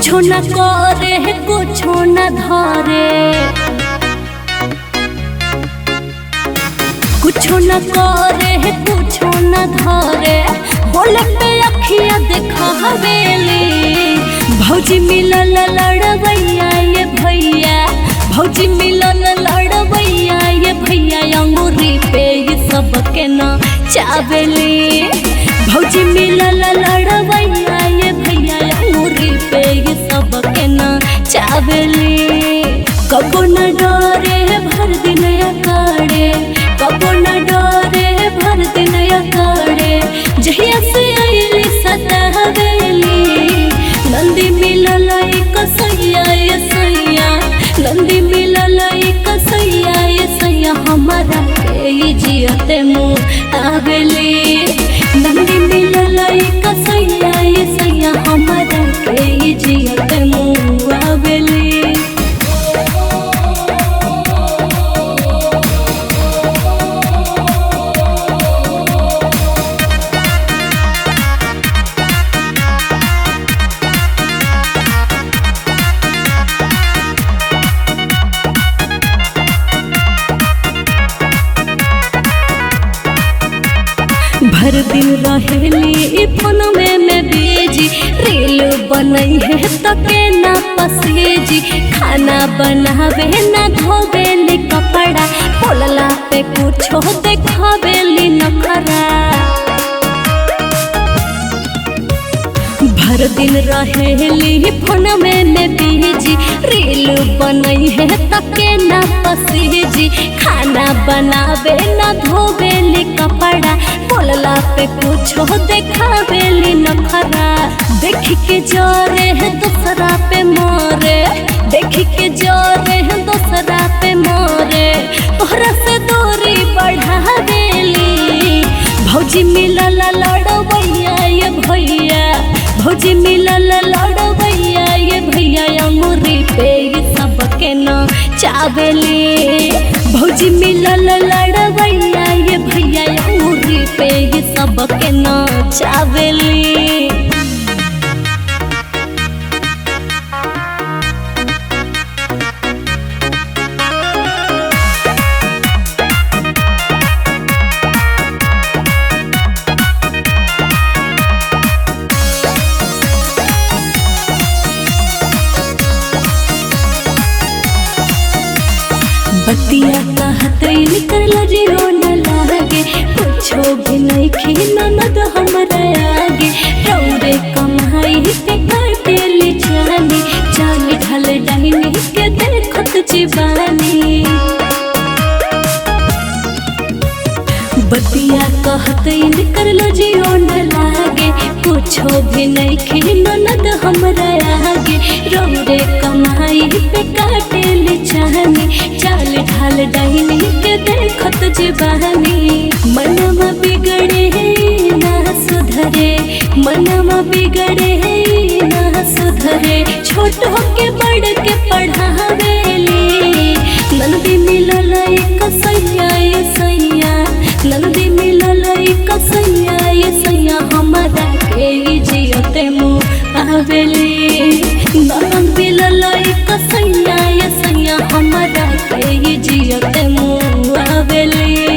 कुछो न करे कुछो न धरे, कुछो न करे कुछो न धरे, बोले पे अखिया देखावेली। भौजी मिलल लड़वैया ये भैया, भौजी मिलल लड़वैया ये भैया, अंगूरी पे ये सबके न चावेली। भौजी मिलल लड़वैया ये भैया, अंगूरी पे ये सबके न चावेली। कबो न डरे भर दिन अकाड़े, कबो न डरे भर दिन अकाड़े, जहिया से आइली सतावेली। नंदी मिलल कसैया ये सैया, नंदी मिलल कसैया ये सैया, हमारा के जियते मुँह आवेली। नंदी मिलल कसैया ये सैया, हमारा के जियते मुँह आवेली। भर दिन रहेली फोन में बीजी, रील बनई है तके ना पसेजी, खाना बनावे ना धोवेली कपड़ा, बोलला पे कुछो देखावेली नखरा। भर दिन रहेली फोन में बीजी, रील बनई है तके ना पसेजी, खाना बनावे ना धोवेली कपड़ा, बोलला पे कुछो देखावेली नखरा। देख के जोरे है दूसरा पे मोरे, देख के जोरे है दूसरा पे मोरे, तोहरा से दूरी बढ़ावेली। भौजी मिलल लड़वैया ये भैया, भौजी मिलल लड़वैया ये भैया, अंगूरी पे ये सबके न चावेली। भौजी मिलल लड़वैया ये भैया, अंगूरी पे ये सबके न चावेली। बतिया कहत निकल जियो न लागे, कुछो भी नहीं ननद हमरा आगे, रौरे कमाई पे काटेली जानी, चाल ढल डाइनी के देखत जीवानी। बतिया कहत निकल जियो न लागे, कुछो भी नहीं ननद हमरा आगे, रौरे कमाई पे काटेली जानी, चाल ढाल डाइनी के देखत जीवानी। मनवा बिगड़े ना सुधरे, मनवा बिगड़े ना सुधरे, छोट होके बड़ के पढ़ावेली। नंदी मिलल कसैया ये सैया, नंदी मिलल कसैया ये सैया, हमारा के जियते मुँह आवेली। नंद मिलल कसैया ये सैया, हमारा के जियते मुँह आवेली।